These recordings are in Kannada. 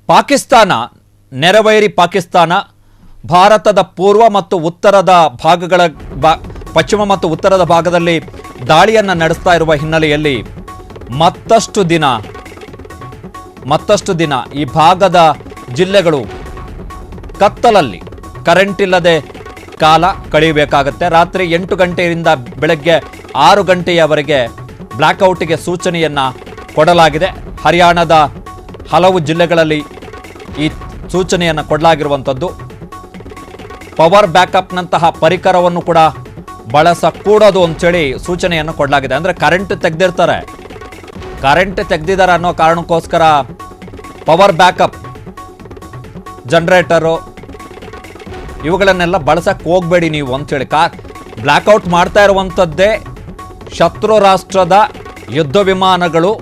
ಪಾಕಿಸ್ತಾನ ನೆರವೈರಿ ಪಾಕಿಸ್ತಾನ ಭಾರತದ ಪೂರ್ವ ಮತ್ತು ಉತ್ತರದ ಭಾಗಗಳ ಪಶ್ಚಿಮ ಮತ್ತು ಉತ್ತರದ ಭಾಗದಲ್ಲಿ ದಾಳಿಯನ್ನು ನಡೆಸ್ತಾ ಇರುವ ಹಿನ್ನೆಲೆಯಲ್ಲಿ ಮತ್ತಷ್ಟು ದಿನ ಈ ಭಾಗದ ಜಿಲ್ಲೆಗಳು ಕತ್ತಲಲ್ಲಿ ಕರೆಂಟ್ ಇಲ್ಲದೆ ಕಾಲ ಕಳೆಯಬೇಕಾಗುತ್ತೆ. ರಾತ್ರಿ 8 ಗಂಟೆಯಿಂದ ಬೆಳಗ್ಗೆ 6 ಗಂಟೆಯವರೆಗೆ ಬ್ಲ್ಯಾಕ್ಔಟ್ಗೆ ಸೂಚನೆಯನ್ನು ಕೊಡಲಾಗಿದೆ. ಹರಿಯಾಣದ ಹಲವು ಜಿಲ್ಲೆಗಳಲ್ಲಿ ಈ ಸೂಚನೆಯನ್ನು ಕೊಡಲಾಗಿರುವಂಥದ್ದು. ಪವರ್ ಬ್ಯಾಕಪ್ನಂತಹ ಪರಿಕರವನ್ನು ಕೂಡ ಬಳಸಕೂಡದು ಅಂತೇಳಿ ಸೂಚನೆಯನ್ನು ಕೊಡಲಾಗಿದೆ. ಅಂದರೆ ಕರೆಂಟ್ ತೆಗೆದಿದ್ದಾರೆ ಅನ್ನೋ ಕಾರಣಕ್ಕೋಸ್ಕರ ಪವರ್ ಬ್ಯಾಕಪ್ ಜನರೇಟರು ಇವುಗಳನ್ನೆಲ್ಲ ಬಳಸಕ್ಕೆ ಹೋಗಬೇಡಿ ನೀವು ಅಂತೇಳಿ ಬ್ಲ್ಯಾಕ್ಔಟ್ ಮಾಡ್ತಾ ಇರುವಂಥದ್ದೇ ಶತ್ರು ರಾಷ್ಟ್ರದ ಯುದ್ಧ ವಿಮಾನಗಳು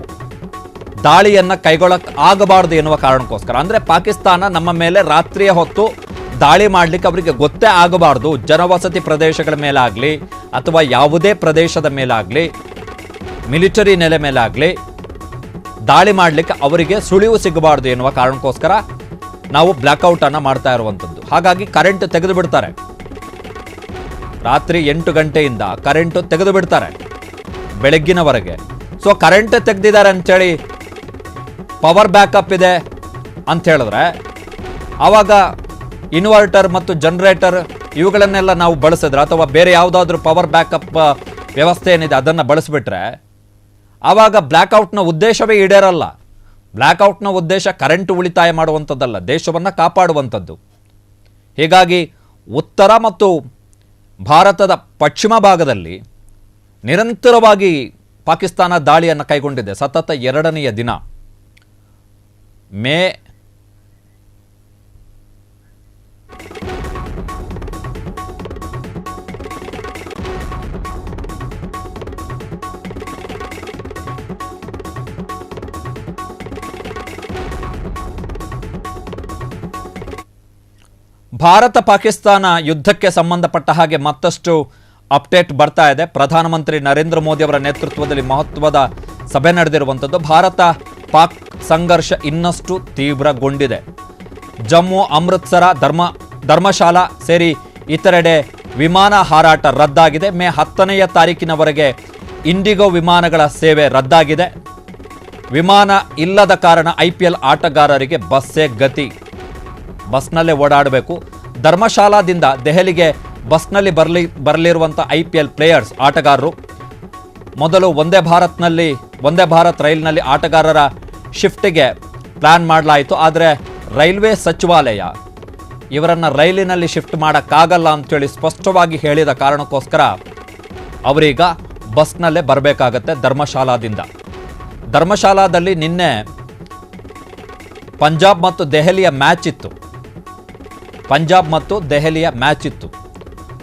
ದಾಳಿಯನ್ನು ಕೈಗೊಳ್ಳಕ್ಕೆ ಆಗಬಾರ್ದು ಎನ್ನುವ ಕಾರಣಕ್ಕೋಸ್ಕರ. ಅಂದರೆ ಪಾಕಿಸ್ತಾನ ನಮ್ಮ ಮೇಲೆ ರಾತ್ರಿಯ ಹೊತ್ತು ದಾಳಿ ಮಾಡಲಿಕ್ಕೆ ಅವರಿಗೆ ಗೊತ್ತೇ ಆಗಬಾರ್ದು. ಜನವಸತಿ ಪ್ರದೇಶಗಳ ಮೇಲಾಗಲಿ ಅಥವಾ ಯಾವುದೇ ಪ್ರದೇಶದ ಮೇಲಾಗಲಿ ಮಿಲಿಟರಿ ನೆಲೆ ಮೇಲಾಗಲಿ ದಾಳಿ ಮಾಡಲಿಕ್ಕೆ ಅವರಿಗೆ ಸುಳಿವು ಸಿಗಬಾರ್ದು ಎನ್ನುವ ಕಾರಣಕ್ಕೋಸ್ಕರ ನಾವು ಬ್ಲ್ಯಾಕ್ಔಟನ್ನು ಮಾಡ್ತಾ ಇರುವಂಥದ್ದು. ಹಾಗಾಗಿ ಕರೆಂಟ್ ತೆಗೆದು ಬಿಡ್ತಾರೆ. ರಾತ್ರಿ 8 ಗಂಟೆಯಿಂದ ಕರೆಂಟು ತೆಗೆದು ಬಿಡ್ತಾರೆ ಬೆಳಗ್ಗಿನವರೆಗೆ. ಸೊ ಕರೆಂಟ್ ತೆಗೆದಿದ್ದಾರೆ ಅಂಥೇಳಿ ಪವರ್ ಬ್ಯಾಕಪ್ ಇದೆ ಅಂತ ಹೇಳಿದ್ರೆ ಆವಾಗ ಇನ್ವರ್ಟರ್ ಮತ್ತು ಜನರೇಟರ್ ಇವುಗಳನ್ನೆಲ್ಲ ನಾವು ಬಳಸಿದ್ರೆ ಅಥವಾ ಬೇರೆ ಯಾವುದಾದ್ರೂ ಪವರ್ ಬ್ಯಾಕಪ್ ವ್ಯವಸ್ಥೆ ಏನಿದೆ ಅದನ್ನು ಬಳಸಿಬಿಟ್ರೆ ಆವಾಗ ಬ್ಲ್ಯಾಕ್ಔಟ್ನ ಉದ್ದೇಶವೇ ಈಡೇರಲ್ಲ. ಬ್ಲ್ಯಾಕ್ಔಟ್ನ ಉದ್ದೇಶ ಕರೆಂಟ್ ಉಳಿತಾಯ ಮಾಡುವಂಥದ್ದಲ್ಲ, ದೇಶವನ್ನು ಕಾಪಾಡುವಂಥದ್ದು. ಹೀಗಾಗಿ ಉತ್ತರ ಮತ್ತು ಭಾರತದ ಪಶ್ಚಿಮ ಭಾಗದಲ್ಲಿ ನಿರಂತರವಾಗಿ ಪಾಕಿಸ್ತಾನ ದಾಳಿಯನ್ನು ಕೈಗೊಂಡಿದೆ. ಸತತ 2ನೆಯ ದಿನ ಮೇ ಭಾರತ ಪಾಕಿಸ್ತಾನ ಯುದ್ಧಕ್ಕೆ ಸಂಬಂಧಪಟ್ಟ ಹಾಗೆ ಮತ್ತಷ್ಟು ಅಪ್ಡೇಟ್ ಬರ್ತಾ ಇದೆ. ಪ್ರಧಾನಮಂತ್ರಿ ನರೇಂದ್ರ ಮೋದಿ ಅವರ ನೇತೃತ್ವದಲ್ಲಿ ಮಹತ್ವದ ಸಭೆ ನಡೆದಿರುವಂಥದ್ದು. ಭಾರತ ಪಾಕ್ ಸಂಘರ್ಷ ಇನ್ನಷ್ಟು ತೀವ್ರಗೊಂಡಿದೆ. ಜಮ್ಮು, ಅಮೃತ್ಸರ, ಧರ್ಮಶಾಲಾ ಸೇರಿ ಇತರೆಡೆ ವಿಮಾನ ಹಾರಾಟ ರದ್ದಾಗಿದೆ. ಮೇ 10ನೇ ತಾರೀಕಿನವರೆಗೆ ಇಂಡಿಗೋ ವಿಮಾನಗಳ ಸೇವೆ ರದ್ದಾಗಿದೆ. ವಿಮಾನ ಇಲ್ಲದ ಕಾರಣ IPL ಆಟಗಾರರಿಗೆ ಬಸ್ಸೇ ಗತಿ, ಬಸ್ನಲ್ಲೇ ಓಡಾಡಬೇಕು. ಧರ್ಮಶಾಲಾದಿಂದ ದೆಹಲಿಗೆ ಬಸ್ನಲ್ಲಿ ಬರಲಿರುವಂಥ IPL ಪ್ಲೇಯರ್ಸ್ ಆಟಗಾರರು ಮೊದಲು ಒಂದೇ ಭಾರತ್ ರೈಲಿನಲ್ಲಿ ಆಟಗಾರರ ಶಿಫ್ಟಿಗೆ ಪ್ಲಾನ್ ಮಾಡಲಾಯಿತು. ಆದರೆ ರೈಲ್ವೆ ಸಚಿವಾಲಯ ಇವರನ್ನು ರೈಲಿನಲ್ಲಿ ಶಿಫ್ಟ್ ಮಾಡೋಕ್ಕಾಗಲ್ಲ ಅಂತೇಳಿ ಸ್ಪಷ್ಟವಾಗಿ ಹೇಳಿದ ಕಾರಣಕ್ಕೋಸ್ಕರ ಅವರೀಗ ಬಸ್ನಲ್ಲೇ ಬರಬೇಕಾಗತ್ತೆ ಧರ್ಮಶಾಲಾದಲ್ಲಿ ನಿನ್ನೆ ಪಂಜಾಬ್ ಮತ್ತು ದೆಹಲಿಯ ಮ್ಯಾಚ್ ಇತ್ತು.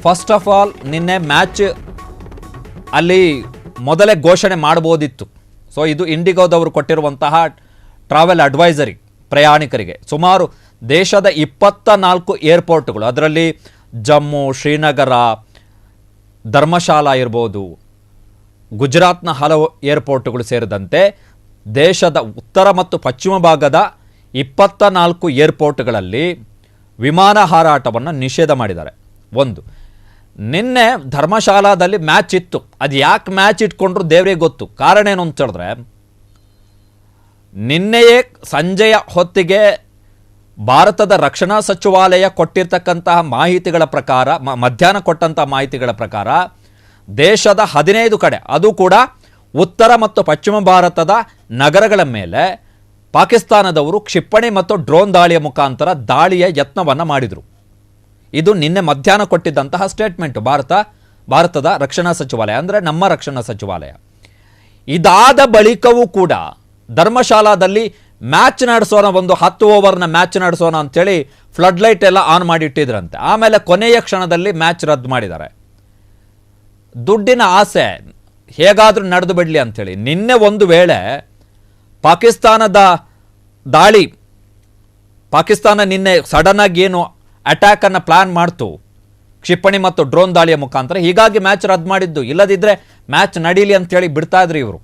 ಫಸ್ಟ್ ಆಫ್ ಆಲ್ ನಿನ್ನೆ ಮ್ಯಾಚ್ ಅಲ್ಲಿ ಮೊದಲೇ ಘೋಷಣೆ ಮಾಡಬಹುದಿತ್ತು. ಸೊ ಇದು ಇಂಡಿಗೋದವರು ಕೊಟ್ಟಿರುವಂತಹ ಟ್ರಾವೆಲ್ ಅಡ್ವೈಸರಿ ಪ್ರಯಾಣಿಕರಿಗೆ. ಸುಮಾರು ದೇಶದ 24 ಏರ್ಪೋರ್ಟ್ಗಳು, ಅದರಲ್ಲಿ ಜಮ್ಮು, ಶ್ರೀನಗರ, ಧರ್ಮಶಾಲಾ ಇರ್ಬೋದು, ಗುಜರಾತ್ನ ಹಲವು ಏರ್ಪೋರ್ಟ್ಗಳು ಸೇರಿದಂತೆ ದೇಶದ ಉತ್ತರ ಮತ್ತು ಪಶ್ಚಿಮ ಭಾಗದ 24 ಏರ್ಪೋರ್ಟ್ಗಳಲ್ಲಿ ವಿಮಾನ ಹಾರಾಟವನ್ನು ನಿಷೇಧ ಮಾಡಿದ್ದಾರೆ. ಒಂದು, ನಿನ್ನೆ ಧರ್ಮಶಾಲಾದಲ್ಲಿ ಮ್ಯಾಚ್ ಇತ್ತು. ಅದು ಯಾಕೆ ಮ್ಯಾಚ್ ಇಟ್ಕೊಂಡ್ರು ದೇವರಿಗೆ ಗೊತ್ತು. ಕಾರಣ ಏನು ಅಂತ ಹೇಳಿದ್ರೆ, ನಿನ್ನೆಯೇ ಸಂಜೆಯ ಹೊತ್ತಿಗೆ ಭಾರತದ ರಕ್ಷಣಾ ಸಚಿವಾಲಯ ಕೊಟ್ಟಿರ್ತಕ್ಕಂತಹ ಮಾಹಿತಿಗಳ ಪ್ರಕಾರ, ಮಧ್ಯಾಹ್ನ ಕೊಟ್ಟಂತಹ ಮಾಹಿತಿಗಳ ಪ್ರಕಾರ ದೇಶದ 15 ಕಡೆ, ಅದು ಕೂಡ ಉತ್ತರ ಮತ್ತು ಪಶ್ಚಿಮ ಭಾರತದ ನಗರಗಳ ಮೇಲೆ ಪಾಕಿಸ್ತಾನದವರು ಕ್ಷಿಪಣಿ ಮತ್ತು ಡ್ರೋನ್ ದಾಳಿಯ ಮುಖಾಂತರ ದಾಳಿಯ ಯತ್ನವನ್ನು ಮಾಡಿದರು. ಇದು ನಿನ್ನೆ ಮಧ್ಯಾಹ್ನ ಕೊಟ್ಟಿದ್ದಂತಹ ಸ್ಟೇಟ್ಮೆಂಟು ಭಾರತದ ರಕ್ಷಣಾ ಸಚಿವಾಲಯ, ಅಂದರೆ ನಮ್ಮ ರಕ್ಷಣಾ ಸಚಿವಾಲಯ. ಇದಾದ ಬಳಿಕವೂ ಕೂಡ ಧರ್ಮಶಾಲಾದಲ್ಲಿ ಮ್ಯಾಚ್ ನಡೆಸೋಣ, ಒಂದು 10 ಓವರ್ನ ಮ್ಯಾಚ್ ನಡೆಸೋಣ ಅಂಥೇಳಿ ಫ್ಲಡ್ ಲೈಟ್ ಎಲ್ಲ ಆನ್ ಮಾಡಿಟ್ಟಿದ್ರಂತೆ. ಆಮೇಲೆ ಕೊನೆಯ ಕ್ಷಣದಲ್ಲಿ ಮ್ಯಾಚ್ ರದ್ದು ಮಾಡಿದ್ದಾರೆ. ದುಡ್ಡಿನ ಆಸೆ ಹೇಗಾದರೂ ನಡೆದು ಬಿಡಲಿ ಅಂಥೇಳಿ. ನಿನ್ನೆ ಒಂದು ವೇಳೆ ಪಾಕಿಸ್ತಾನದ ದಾಳಿ, ಪಾಕಿಸ್ತಾನ ನಿನ್ನೆ ಸಡನ್ ಆಗಿ ಏನು ಅಟ್ಯಾಕನ್ನು ಪ್ಲಾನ್ ಮಾಡ್ತು ಕ್ಷಿಪಣಿ ಮತ್ತು ಡ್ರೋನ್ ದಾಳಿಯ ಮುಖಾಂತರ, ಹೀಗಾಗಿ ಮ್ಯಾಚ್ ರದ್ದು ಮಾಡಿದ್ದು. ಇಲ್ಲದಿದ್ದರೆ ಮ್ಯಾಚ್ ನಡೀಲಿ ಅಂತೇಳಿ ಬಿಡ್ತಾ ಇದ್ರು ಇವರು.